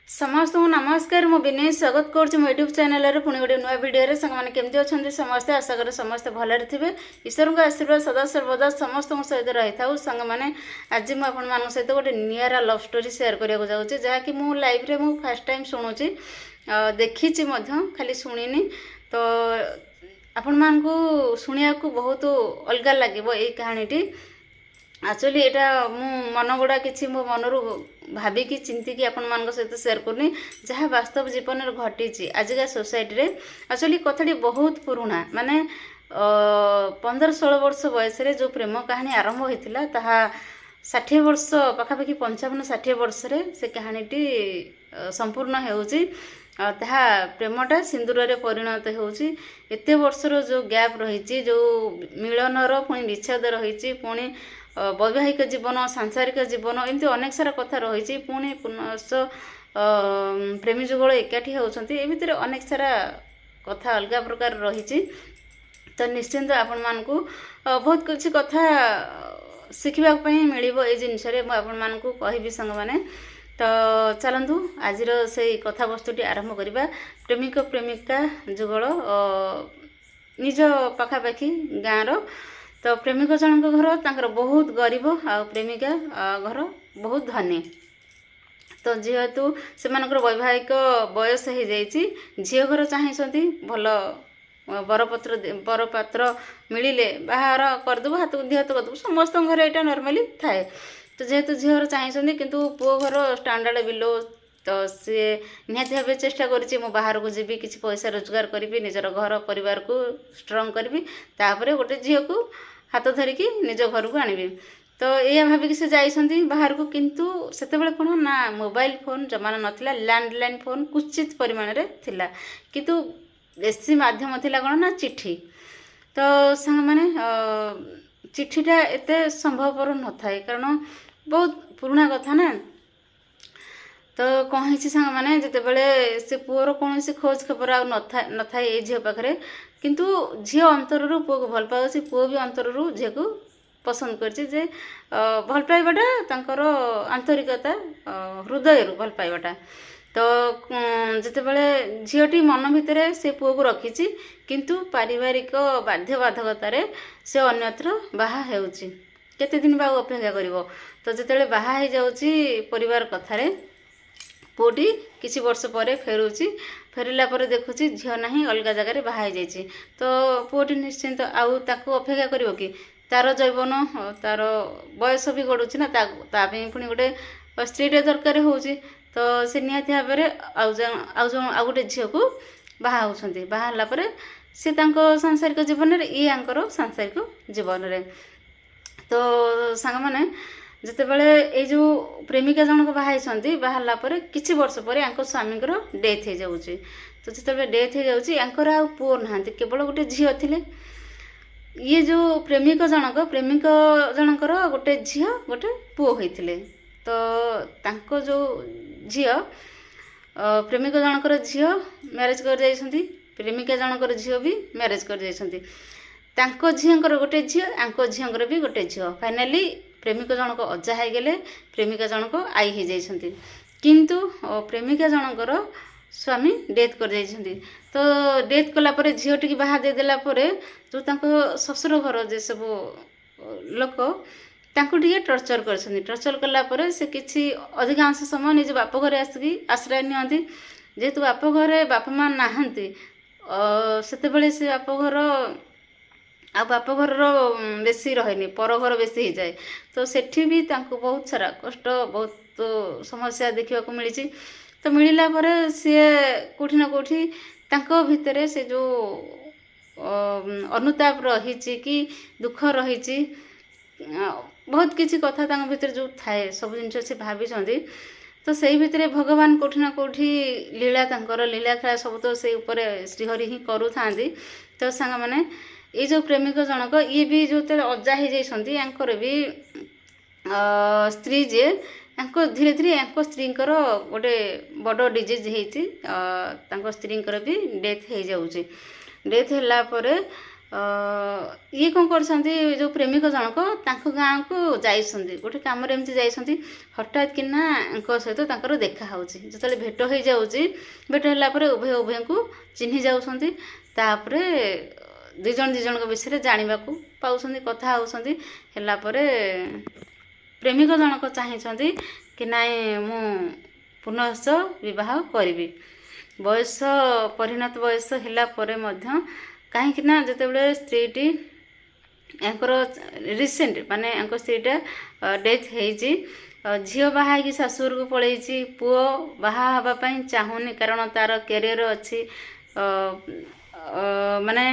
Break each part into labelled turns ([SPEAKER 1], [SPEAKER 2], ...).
[SPEAKER 1] समस्त नमस्कार मु विनय स्वागत करुँच मो यूट्यूब चैनल पुणी गोटे नुआ भिडियो सांग केमती अच्छा समस्ते आशा करें समस्ते भलरे थे ईश्वर को आशीर्वाद सदा सर्वदा समस्त सहित रही था सांग मैंने आज मुझे सहित गोटे निरा लव स्टोरी सेयार करने जाऊँगी जहाँकि मु लाइफ रे मु फर्स्ट टाइम शुणुची देखी खाली शुणिनी तो आपण मानकु शुणिया को बहुत अलग लगे ये कहानीटी एक्चुअली यहाँ मु मन गुड़ा कि मो मनरू भाविकी चिंतिकी आपण मान सहित सेयार करनी जहाँ वास्तव जीवन में घटी आजिका सोसाइटी रे एक्चुअली कथाटी बहुत पुराना माने 15-16 वर्ष बयस जो प्रेम कहानी आरंभ होता ताहा 60 वर्ष पाखापाखि 55-60 वर्ष से कहानीटी संपूर्ण होउची ताहा प्रेमटा सिंदूर रे परिणत होउची एते वर्षर जो गैप रही जो मिलनर पुणी विच्छेद रही पुणी वैवाहिक जीवन सांसारिक जीवन एमती अनेक सारा कथा रही पुणी पुनश प्रेमी जुगल एकाठी होती एमती अनेक सारा कथा अलग प्रकार रही तो निश्चिंत आपण मानकु बहुत किसी कथा शिखा मिल जिनस आपण मानकु कहबी संग माने तो चलतु आज से कथा वस्तुटी आरंभ करवा प्रेमिक प्रेमिका जुगल निज पाखापाखि गाँव तो प्रेमिक जनक घर तांकर बहुत गरीब आ प्रेमिका घर बहुत धनी तो जेहेतु से वैवाहिक बयस हो जाइए झील घर चाहती भल बरपात्र मिले बाहर करदेव हाथ को दिहत करदेव समस्त घर यहाँ नॉर्मली थाए तो जेहेतु झील घर चाहती किंतु पुओ घर स्टैंडर्ड बिलो तो सी निहाती भाव चेष्टा करी मु बाहर को जी किसी पैसा रोजगार करी निजर घर परिवार को स्ट्रंग करी तापर गोटे झील को हाथ धरिकी निज घर को आनबी तो यह भाविकी से जाइछंती बाहर को किंतु सेतेबेले कोन ना मोबाइल फोन जमाना नथिला लैंडलाइन फोन कुचित परिमाण रे थिला किंतु बेसी माध्यम थिला कोन ना चिट्ठी तो संग माने चिट्ठीटा एते संभवपर न थाए कारण बहुत पुराना कथा ना तो कौन है सांग मैंने जितेबले से पुअर कौन खोज खबर आ न था ये झील पाखे किंतु झी अंतर पुओ को भल पाऊँ पुओ भी अंतर झी को पसंद कर भल पाइबाटा तांकर आंतरिकता हृदय भल पाइबाटा तो जितेबले झीटी मन भितर से पुओ को रखी किंतु पारिवारिक बाध्यबाधकतार से अन्यत्र बाहा होउची केते दिन बा अपेक्षा करिवो तो जितेबले बाहा हो जाउची परिवार कथारे पुटी किसी वर्ष पर फेरुची फेरला पर देखुची झील ना अलग जगार बाहा जाइए तो पुटी निश्चिंत आउ ताकू अपेक्षा करिवो कि तार जैवन तार बयस भी गड़ुची ना तापी पुणी गोटे स्त्रीटे दरकार होउची तो से निहाती भाव में आउ गोटे झील को बाहा होउछंती बाहा हला पर से तांको सांसारिक जीवन रे ये आंकर सांसारिक जीवन रे तो सांग माने जितेबले ये जो प्रेमिका जनक बाहाई बाहरला पर किसी वर्ष पर स्वामी डेथ हो जाऊँगी तो जिते डेथ हो जाऊँगी आ पुओ ना केवल गोटे झील थिले ये जो प्रेमिक जनकर गोटे झील गोटे पुओ होते तो तांको जो झील प्रेमिक जनकर झील मैरेज कर जाइछंती प्रेमिका जनकर झील भी मैरेज कर जाइछंती तांको झीलंकर गोटे झील आंको झीलंकर भी गोटे झील फाइनाली प्रेमिक जनक अजा हो गले प्रेमिका जनक आई हो जाइछंती किंतु प्रेमिका जनकर स्वामी डेथ कर जाइछंती तो डेथ कला परे झीलटी की बाहा दे देला परे जो तांको ससुर घर जे सब लोक तांको टिके टर्चर करछंती टर्चर कला परे से किछि अधिकांश समय निज बाप घरे आसिकी आश्रय नियंती जेहेतु बाप घरे बाप मां नाहंती सेतेबेले से बाप घर आ बाप घर बेसी रहे पर घर बेसी हो जाए तो सेठी भी तांको बहुत सारा कष्ट बहुत समस्या देखा मिली तो मिलला पर सी कोठी ना कोठी तांको भितरे से जो अनुताप रही कि दुख रही बहुत किसी कथा तांको भितर जो थाए सब जिनस से भाभी तो से भितर भगवान कोठी ना कोठी लीला तांकर लीला खेला सब तो से ऊपर श्रीहरि ही करू थांती तो सांग माने ये जो प्रेमिक जनक ये भी जो अजा हो जाइए भी स्त्री जे धीरे धीरे स्त्री गोटे बड़ डिजीज होती स्त्री भी डेथ हो जाऊँगी डेथ है ଇଏ କ'ଣ କରିଛନ୍ତି ଯେଉଁ ପ୍ରେମିକ ଜଣକ ତାଙ୍କ ଗାଁକୁ ଯାଇଛନ୍ତି ଗୋଟେ କାମରେ ଏମିତି ଯାଇଛନ୍ତି ହଠାତ୍ କିନା ୟାଙ୍କ ସହିତ ତାଙ୍କର ଦେଖା ହେଉଛି ଯେତେବେଳେ ଭେଟ ହେଇଯାଉଛି ଭେଟ ହେଲା ପରେ ଉଭୟଙ୍କୁ ଚିହ୍ନି ଯାଉଛନ୍ତି ତାପରେ ଦୁଇ ଜଣଙ୍କ ବିଷୟରେ ଜାଣିବାକୁ ପାଉଛନ୍ତି କଥା ହେଉଛନ୍ତି ହେଲା ପରେ ପ୍ରେମିକ ଜଣକ ଚାହିଁଛନ୍ତି କି ନାଇଁ ମୁଁ ପୁନଃ ବିବାହ କରିବି ବୟସ ପରିଣତ ବୟସ ହେଲା ପରେ ମଧ୍ୟ କାହିଁକି ନା ଯେତେବେଳେ ସ୍ତ୍ରୀଟି ୟାଙ୍କର ରିସେଣ୍ଟ ମାନେ ୟାଙ୍କ ସ୍ତ୍ରୀଟା ଡେଥ୍ ହେଇଛି ଝିଅ ବାହା ହେଇକି ଶାଶୁଘରକୁ ପଳେଇଛି ପୁଅ ବାହା ହେବା ପାଇଁ ଚାହୁଁନି କାରଣ ତାର କ୍ୟାରିୟର ଅଛି ମାନେ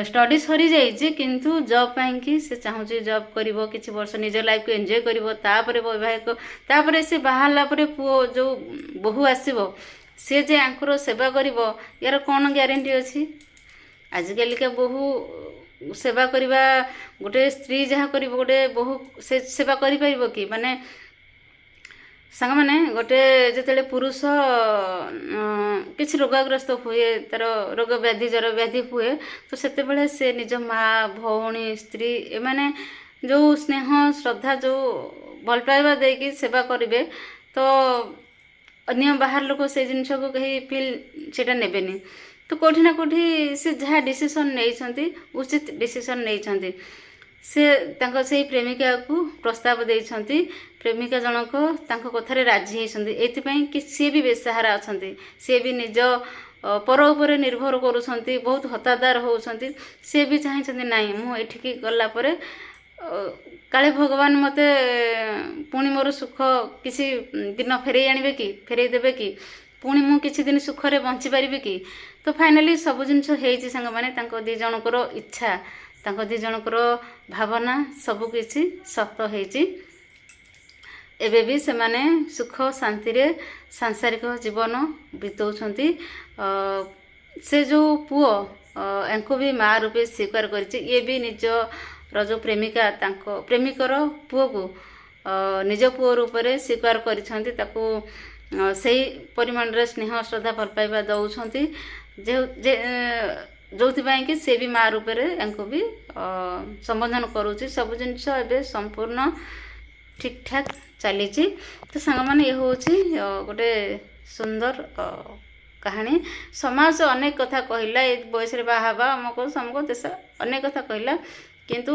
[SPEAKER 1] ଷ୍ଟଡି ସରିଯାଇଛି କିନ୍ତୁ ଜବ୍ ପାଇଁକି ସେ ଚାହୁଁଛି ଜବ୍ କରିବ କିଛି ବର୍ଷ ନିଜ ଲାଇଫକୁ ଏନ୍ଜୟ କରିବ ତାପରେ ବୈବାହିକ ତାପରେ ସେ ବାହା ହେଲା ପରେ ପୁଅ ଯେଉଁ ବୋହୂ ଆସିବ ସେ ଯେ ୟାଙ୍କର ସେବା କରିବ ୟାର କ'ଣ ଗ୍ୟାରେଣ୍ଟି ଅଛି ଆଜିକାଲିକା ବୋହୂ ସେବା କରିବା ଗୋଟେ ସ୍ତ୍ରୀ ଯାହା କରିବ ଗୋଟେ ବୋହୂ ସେ ସେବା କରିପାରିବ କି ମାନେ ସାଙ୍ଗମାନେ ଗୋଟେ ଯେତେବେଳେ ପୁରୁଷ କିଛି ରୋଗାଗ୍ରସ୍ତ ହୁଏ ତାର ରୋଗ ବ୍ୟାଧି ଜର ବ୍ୟାଧି ହୁଏ ତ ସେତେବେଳେ ସେ ନିଜ ମା ଭଉଣୀ ସ୍ତ୍ରୀ ଏମାନେ ଯେଉଁ ସ୍ନେହ ଶ୍ରଦ୍ଧା ଯେଉଁ ଭଲ ପାଇବା ଦେଇକି ସେବା କରିବେ ତ ଅନ୍ୟ ବାହାର ଲୋକ ସେଇ ଜିନିଷକୁ କେହି ଫିଲ୍ ସେଇଟା ନେବେନି ତ କେଉଁଠି ନା କେଉଁଠି ସେ ଯାହା ଡିସିସନ୍ ନେଇଛନ୍ତି ଉଚିତ ଡିସିସନ୍ ନେଇଛନ୍ତି ସେ ତାଙ୍କ ସେଇ ପ୍ରେମିକାକୁ ପ୍ରସ୍ତାବ ଦେଇଛନ୍ତି ପ୍ରେମିକା ଜଣକ ତାଙ୍କ କଥାରେ ରାଜି ହେଇଛନ୍ତି ଏଥିପାଇଁ କି ସିଏ ବି ବେସାହାରା ଅଛନ୍ତି ସିଏ ବି ନିଜ ପର ଉପରେ ନିର୍ଭର କରୁଛନ୍ତି ବହୁତ ହତାଦାର ହେଉଛନ୍ତି ସିଏ ବି ଚାହିଁଛନ୍ତି ନାଇଁ ମୁଁ ଏଠିକି ଗଲା ପରେ କାଳେ ଭଗବାନ ମୋତେ ପୁଣି ମୋର ସୁଖ କିଛି ଦିନ ଫେରେଇ ଆଣିବେ କି ଫେରେଇ ଦେବେ କି ପୁଣି ମୁଁ କିଛି ଦିନ ସୁଖରେ ବଞ୍ଚିପାରିବି କି ତ ଫାଇନାଲି ସବୁ ଜିନିଷ ହେଇଛି ସାଙ୍ଗମାନେ ତାଙ୍କ ଦୁଇ ଜଣଙ୍କର ଇଚ୍ଛା ତାଙ୍କ ଦୁଇ ଜଣଙ୍କର ଭାବନା ସବୁ କିଛି ସତ ହେଇଛି ଏବେ ବି ସେମାନେ ସୁଖ ଶାନ୍ତିରେ ସାଂସାରିକ ଜୀବନ ବିତାଉଛନ୍ତି ସେ ଯେଉଁ ପୁଅ ୟାଙ୍କୁ ବି ମା ରୂପେ ସ୍ୱୀକାର କରିଛି ଇଏ ବି ନିଜର ଯେଉଁ ପ୍ରେମିକା ତାଙ୍କ ପ୍ରେମିକର ପୁଅକୁ ନିଜ ପୁଅ ରୂପରେ ସ୍ୱୀକାର କରିଛନ୍ତି ତାକୁ ସେଇ ପରିମାଣରେ ସ୍ନେହ ଶ୍ରଦ୍ଧା ଭଲ ପାଇବା ଦେଉଛନ୍ତି ଯେଉଁଥିପାଇଁ କି ସେ ବି ମା ରୂପରେ ୟାଙ୍କୁ ବି ସମ୍ବୋଧନ କରୁଛି ସବୁ ଜିନିଷ ଏବେ ସମ୍ପୂର୍ଣ୍ଣ ଠିକ୍ ଠାକ୍ ଚାଲିଛି ତ ସାଙ୍ଗମାନେ ଇଏ ହେଉଛି ଗୋଟେ ସୁନ୍ଦର କାହାଣୀ ସମାଜ ଅନେକ କଥା କହିଲା ଏ ବୟସରେ ବାହା ହେବା ଅମକ ସମକ ଦେଶ ଅନେକ କଥା କହିଲା କିନ୍ତୁ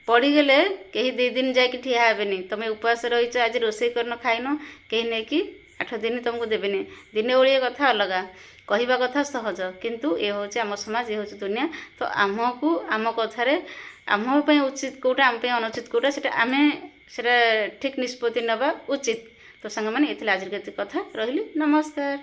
[SPEAKER 1] ପଡ଼ିଗଲେ କେହି 2 ଦିନ ଯାଇକି ଠିଆ ହେବେନି ତମେ ଉପବାସ ରହିଛ ଆଜି ରୋଷେଇ କରିନ ଖାଇନ କେହି ନେଇକି 8 ଦିନ ତୁମକୁ ଦେବେନି ଦିନେ ଓଳିଏ କଥା ଅଲଗା କହିବା କଥା ସହଜ କିନ୍ତୁ ଏ ହେଉଛି ଆମ ସମାଜ ଏ ହେଉଛି ଦୁନିଆ ତ ଆମକୁ ଆମ କଥାରେ ଆମ ପାଇଁ ଉଚିତ କେଉଁଟା ଆମ ପାଇଁ ଅନୁଚିତ କେଉଁଟା ସେଟା ଆମେ ସେଟା ଠିକ୍ ନିଷ୍ପତ୍ତି ନେବା ଉଚିତ ତ ସାଙ୍ଗମାନେ ଏଥିରେ ଆଜିର କେତେ କଥା ରହିଲି ନମସ୍କାର।